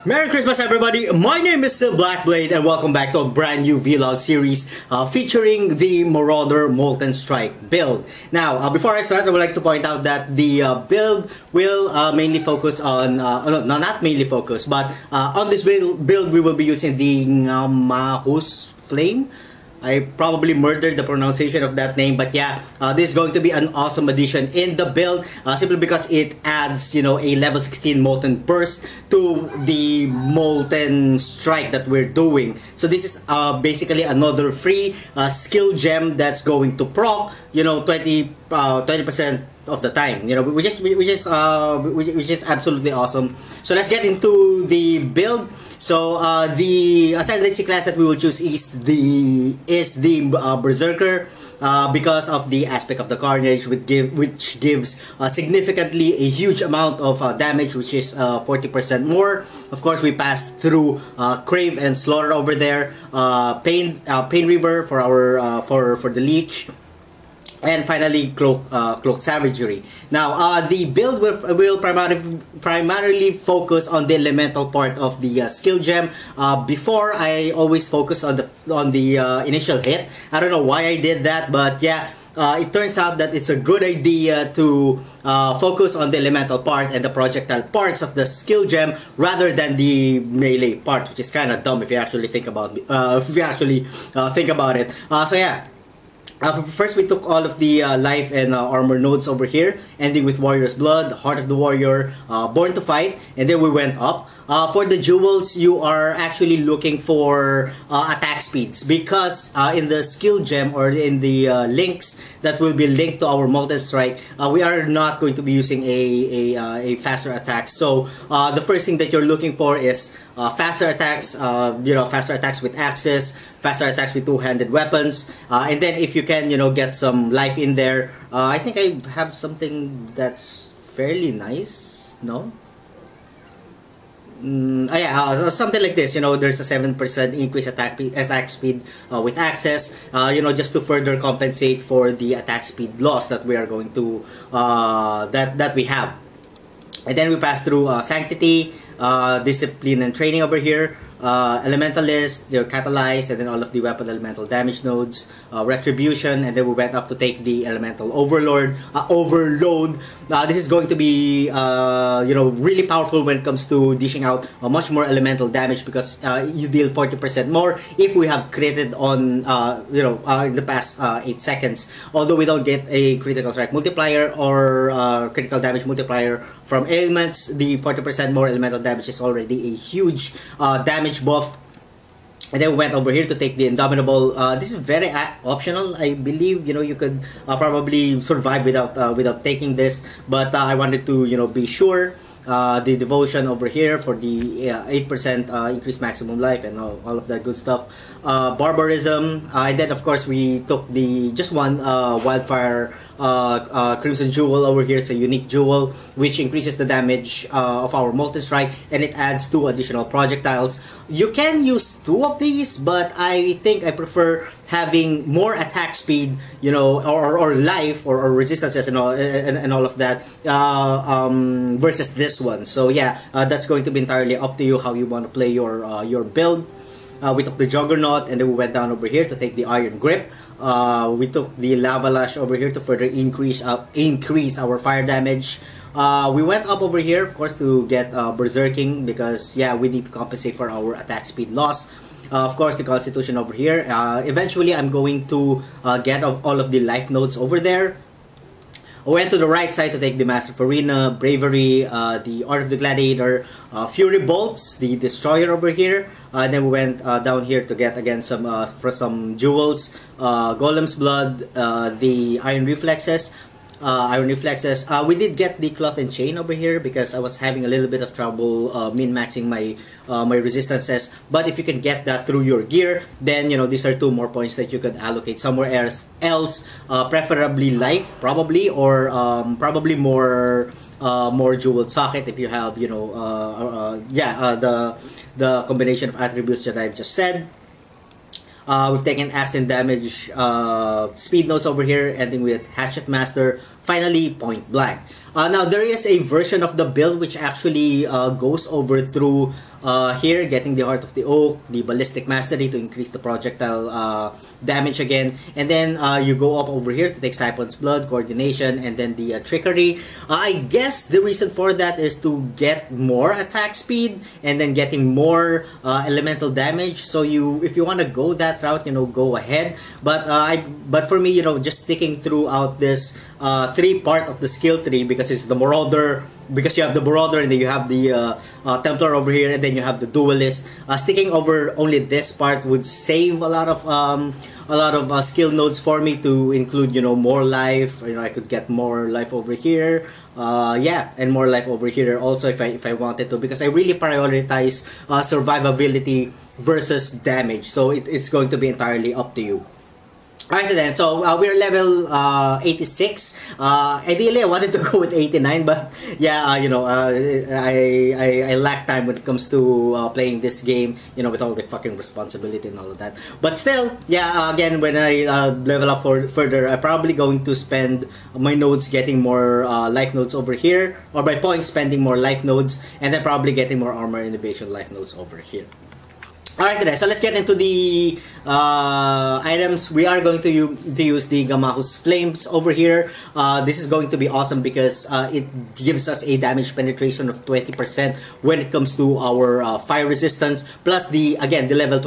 Merry Christmas everybody, my name is Blackblade and welcome back to a brand new vlog series featuring the Marauder Molten Strike build. Now, before I start, I would like to point out that the build will mainly focus on, no, not mainly focus, but on this build we will be using the Ngamahu's Flame. I probably murdered the pronunciation of that name, but yeah, this is going to be an awesome addition in the build simply because it adds, you know, a level 16 Molten Burst to the Molten Strike that we're doing. So this is basically another free skill gem that's going to proc, you know, 20% of the time, you know, which is absolutely awesome. So let's get into the build. So the Ascendancy class that we will choose is the Berserker because of the Aspect of the Carnage, which gives significantly a huge amount of damage, which is 40% more. Of course, we passed through Crave and Slaughter over there, Pain River for our for the Leech. And finally, Cloak Savagery. Now, the build will primarily focus on the elemental part of the skill gem. Before, I always focus on the initial hit. I don't know why I did that, but yeah, it turns out that it's a good idea to focus on the elemental part and the projectile parts of the skill gem rather than the melee part, which is kind of dumb if you actually think about it. So yeah. First, we took all of the life and armor nodes over here, ending with Warrior's Blood, Heart of the Warrior, Born to Fight, and then we went up. For the jewels, you are actually looking for attack speeds because in the skill gem or in the links that will be linked to our Molten Strike, we are not going to be using a faster attack. So the first thing that you're looking for is faster attacks, you know, faster attacks with axes, faster attacks with two-handed weapons, and then if you can, you know, get some life in there. I think I have something that's fairly nice, no? Yeah, something like this, you know, there's a 7% increase attack speed with access, you know, just to further compensate for the attack speed loss that we are going to, that we have. And then we pass through Sanctity, Discipline and Training over here, Elementalist, you know, Catalyze, and then all of the weapon elemental damage nodes, Retribution, and then we went up to take the Elemental Overload. This is going to be, you know, really powerful when it comes to dishing out much more elemental damage because you deal 40% more if we have critted on, you know, in the past 8 seconds. Although we don't get a critical strike multiplier or critical damage multiplier from ailments, the 40% more elemental damage is already a huge damage buff. And then we went over here to take the Indomitable. This is very optional. I believe, you know, you could probably survive without taking this, but I wanted to, you know, be sure. The Devotion over here for the 8% increased maximum life and all of that good stuff. Barbarism, and then of course we took the just one Wildfire Crimson Jewel over here. It's a unique jewel which increases the damage of our Molten Strike, and it adds 2 additional projectiles. You can use 2 of these, but I think I prefer having more attack speed, you know, or life or resistances and all of that versus this one. So yeah, that's going to be entirely up to you how you want to play your build. We took the Juggernaut, and then we went down over here to take the Iron Grip. We took the Lava Lash over here to further increase our fire damage. We went up over here, of course, to get Berserking because yeah, we need to compensate for our attack speed loss. Of course, the Constitution over here. Eventually, I'm going to get all of the life nodes over there. I went to the right side to take the Master of Arena, Bravery, the Art of the Gladiator, Fury Bolts, the Destroyer over here. And then we went down here to get again some jewels, Golem's Blood, the Iron Reflexes. We did get the Cloth and Chain over here because I was having a little bit of trouble min-maxing my my resistances. But if you can get that through your gear, then you know these are 2 more points that you could allocate somewhere else, preferably life, probably, or probably more jeweled socket if you have, you know, the combination of attributes that I've just said. We've taken accident damage, speed notes over here, ending with Hatchet Master, finally Point Blank. Now there is a version of the build which actually goes over through here, getting the Heart of the Oak, the Ballistic Mastery to increase the projectile damage again, and then you go up over here to take Siphon's Blood, Coordination, and then the Trickery. I guess the reason for that is to get more attack speed and then getting more elemental damage. So if you want to go that route, go ahead. But for me, just sticking throughout this three part of the skill tree, because it's the Marauder, because you have the Marauder and then you have the Templar over here, and then you have the Duelist. Sticking over only this part would save a lot of skill nodes for me to include more life. I could get more life over here, and more life over here also if I wanted to, because I really prioritize survivability versus damage. So it's going to be entirely up to you. Alright then, so we're level 86. Ideally, I wanted to go with 89, but yeah, I lack time when it comes to playing this game, with all the fucking responsibility and all of that. But still, yeah, again, when I level up further, I'm probably going to spend my nodes getting more life nodes over here, or by points spending more life nodes, and then probably getting more armor innovation life nodes over here. Alright then, so let's get into the items. We are going to use the Ngamahu's Flames over here. This is going to be awesome because it gives us a damage penetration of 20% when it comes to our fire resistance. Plus the level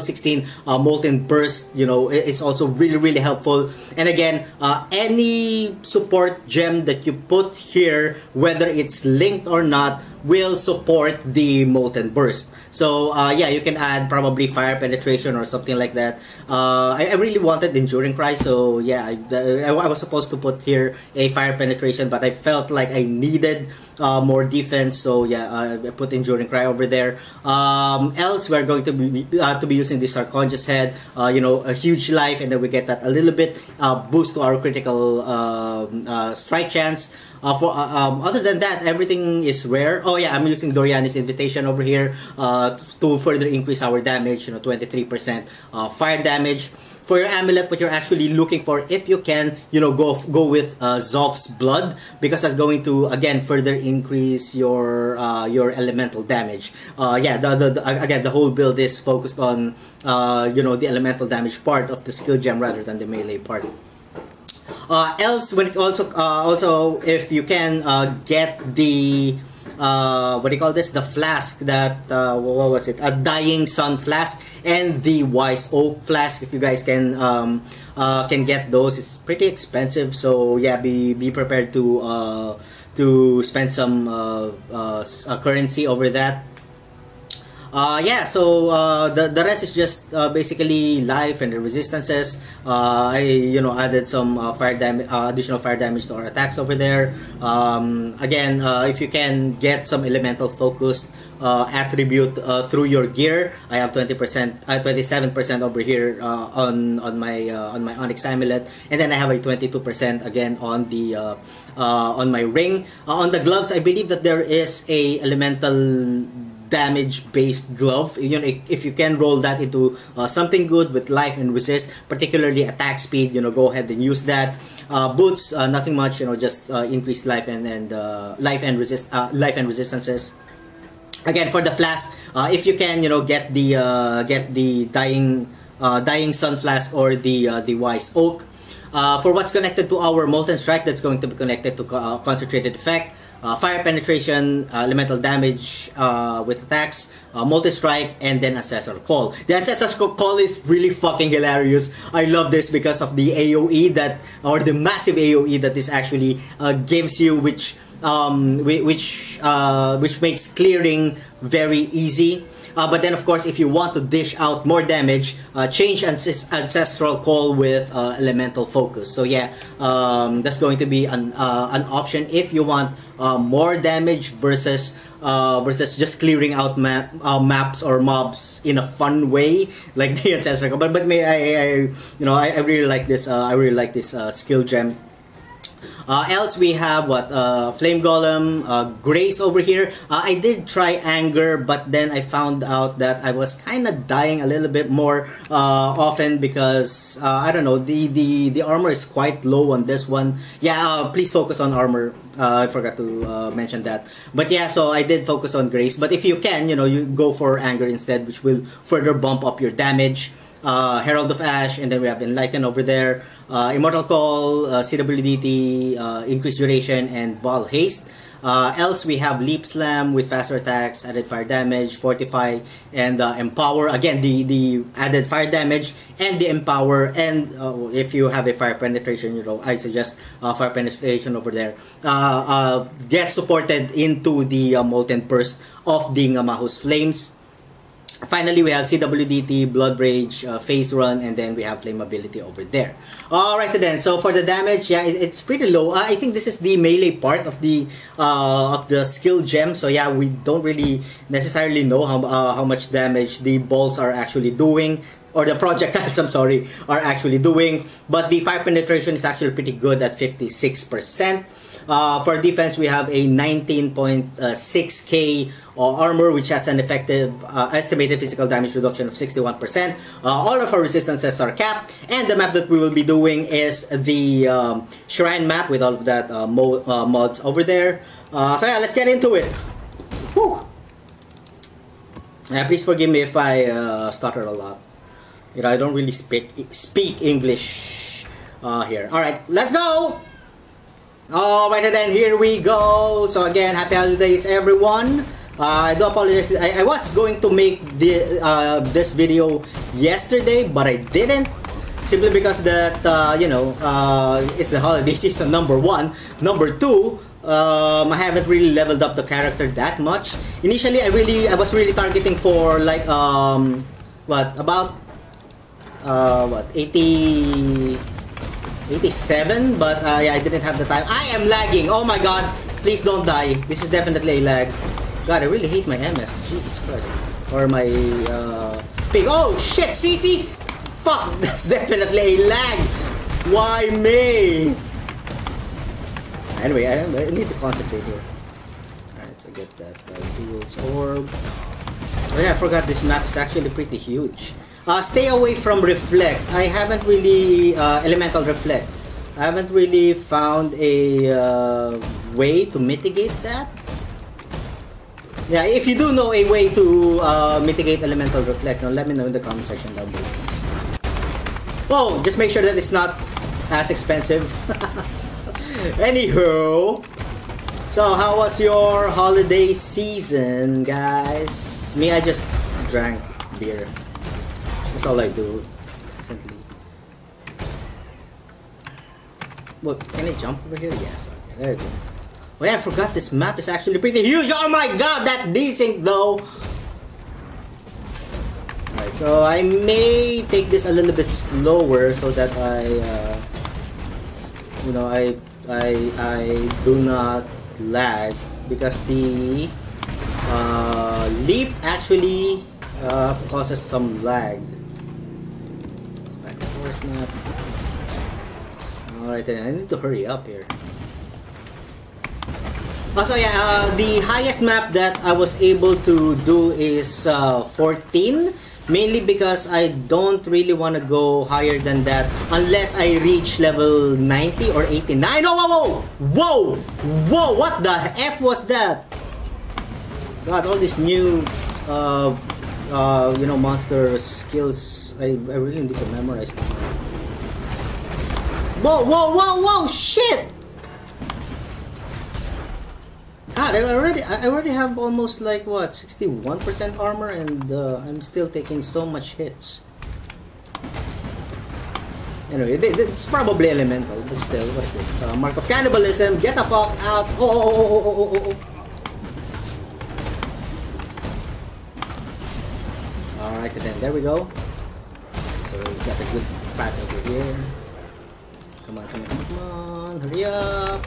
16 Molten Burst, is also really helpful. And again, any support gem that you put here, whether it's linked or not, will support the Molten Burst. So yeah, you can add probably fire penetration or something like that. I really wanted Enduring Cry, so yeah, I was supposed to put here a fire penetration, but I felt like I needed more defense, so yeah, I put Enduring Cry over there. Else, we're going to be using the Sarconja's Head, a huge life, and then we get that a little bit boost to our critical strike chance. Other than that, everything is rare. Oh yeah, I'm using Doriani's Invitation over here to further increase our damage, 23% fire damage. For your amulet, what you're actually looking for, if you can, go with Xoph's Blood, because that's going to again further increase your elemental damage. Yeah, again, the whole build is focused on the elemental damage part of the skill gem rather than the melee part. Else, when it also if you can get the what do you call this? The flask that what was it? A Dying Sun flask and the Wise Oak flask. If you guys can get those, it's pretty expensive. So yeah, be prepared to spend some currency over that. Yeah, so the rest is just basically life and the resistances. I added some additional fire damage to our attacks over there. Again, if you can get some elemental focused attribute through your gear, I have 27% over here on my Onyx amulet, and then I have a 22% again on on my ring. On the gloves, I believe that there is a elemental damage based glove. If you can roll that into something good with life and resist, particularly attack speed, go ahead and use that. Boots, nothing much, just increased life and life and resistances. Again, for the flask, if you can, get the dying sun flask or the Wise Oak. For what's connected to our Molten Strike, that's going to be connected to concentrated effect. Fire penetration, elemental damage with attacks, Molten Strike, and then Ancestral Call. The Ancestral Call is really fucking hilarious. I love this because of the AoE or the massive AoE that this actually gives you, which makes clearing very easy. But then, of course, if you want to dish out more damage, change Ancestral Call with Elemental Focus. So yeah, that's going to be an option if you want more damage versus just clearing out maps or mobs in a fun way, like the Ancestral Call. But I really like this. I really like this skill gem. Else we have what, Flame Golem, Grace over here. I did try Anger, but then I found out that I was kind of dying a little bit more often because I don't know, the armor is quite low on this one. Yeah, please focus on armor. I forgot to mention that. But yeah, so I did focus on Grace. But if you can, you know, you go for Anger instead, which will further bump up your damage. Herald of Ash, and then we have Enlighten over there. Immortal Call, CWDT, Increased Duration, and Vol Haste. Else we have Leap Slam with faster attacks, added fire damage, Fortify, and Empower. Again, the added fire damage and the Empower. And if you have a fire penetration, you know, I suggest fire penetration over there. Get supported into the Molten Burst of the Ngamahu's Flames. Finally, we have CWDT, Blood Rage, Phase Run, and then we have Flammability over there. Alright then, so for the damage, yeah, it's pretty low. I think this is the melee part of the skill gem. So yeah, we don't really necessarily know how much damage the balls are actually doing, or the projectiles, I'm sorry, are actually doing. But the fire penetration is actually pretty good at 56%. For defense, we have a 19.6k armor, which has an effective estimated physical damage reduction of 61%. All of our resistances are capped, and the map that we will be doing is the Shrine map with all of that mods over there. So yeah, let's get into it. Whew. Please forgive me if I stutter a lot. You know, I don't really speak English here. All right, let's go. Alright then, here we go. So again, happy holidays everyone. I do apologize. I was going to make this video yesterday, but I didn't. Simply because that, you know, it's the holiday season, number one. Number two, I haven't really leveled up the character that much. Initially, I was really targeting for like, what, about, what, 87, but yeah, I didn't have the time. I am lagging. Oh my god, please don't die. This is definitely a lag. God, I really hate my MS. Jesus Christ. Or my ping. Oh shit, CC! Fuck, that's definitely a lag. Why me? Anyway, I need to concentrate here. Alright, so get that Jewel's Orb. Oh yeah, I forgot this map is actually pretty huge. Stay away from Reflect. I haven't really Elemental Reflect. I haven't really found a way to mitigate that. Yeah, if you do know a way to mitigate Elemental Reflect, now let me know in the comment section down below. Oh, just make sure that it's not as expensive. Anywho, so how was your holiday season, guys? Me, I just drank beer. That's all I do recently. What, can I jump over here? Yes, okay, there we go. Oh yeah, I forgot this map is actually pretty huge. Oh my god, that desync though. Alright, so I may take this a little bit slower so that I you know, I do not lag, because the leap actually causes some lag. Not. Alright then, I need to hurry up here. So yeah, the highest map that I was able to do is 14. Mainly because I don't really want to go higher than that unless I reach level 90 or 89. Oh, whoa, whoa! Whoa! Whoa! What the F was that? God, all these new you know, monster skills, I really need to memorize them. Whoa, whoa, whoa, whoa, shit! God, I already have almost like, what, 61% armor, and I'm still taking so much hits. Anyway, it's probably elemental, but still, what is this? Mark of Cannibalism, get the fuck out! Oh. Alright then, there we go. So we got a good pack over here. Come on, hurry up.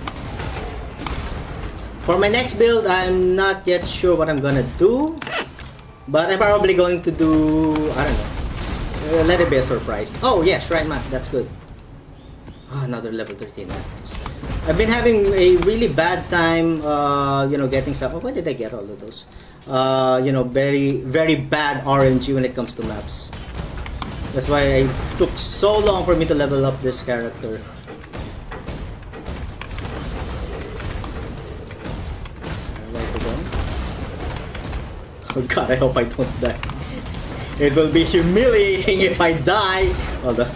For my next build, I'm not yet sure what I'm gonna do, but I'm probably going to do, I don't know, let it be a surprise. Oh yeah, Shrine map, that's good. Another level 13 items. I've been having a really bad time, you know, getting stuff. Oh, why did I get all of those? You know, very bad RNG when it comes to maps. That's why it took so long for me to level up this character. Where to go? Oh god, I hope I don't die. It will be humiliating if I die. Hold on.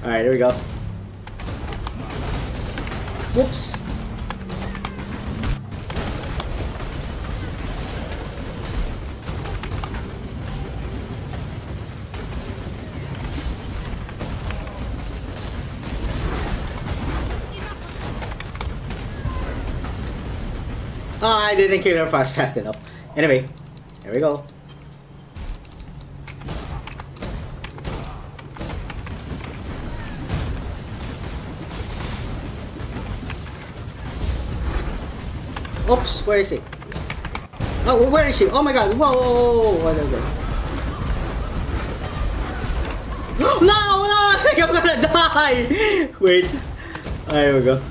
Alright, here we go. Whoops. Oh, I didn't kill her fast enough. Anyway, here we go. Oops, where is he? Oh, where is she? Oh my god, whoa, whatever. No, I think I'm gonna die! Wait, there we go.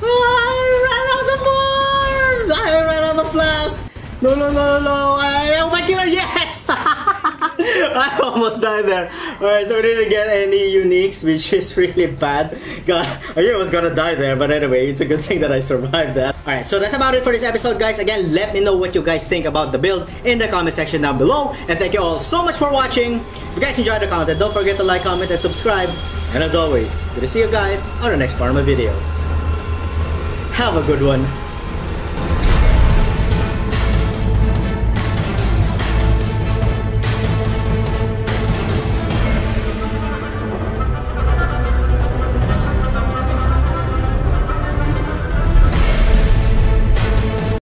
I ran out of more! I ran out of flask! No, oh my killer, yes! I almost died there. Alright, so we didn't get any uniques, which is really bad. God, I knew I was gonna die there, but anyway, it's a good thing that I survived that. Alright, so that's about it for this episode, guys. Again, let me know what you guys think about the build in the comment section down below. And thank you all so much for watching. If you guys enjoyed the content, don't forget to like, comment, and subscribe. And as always, good to see you guys on the next part of my video. Have a good one.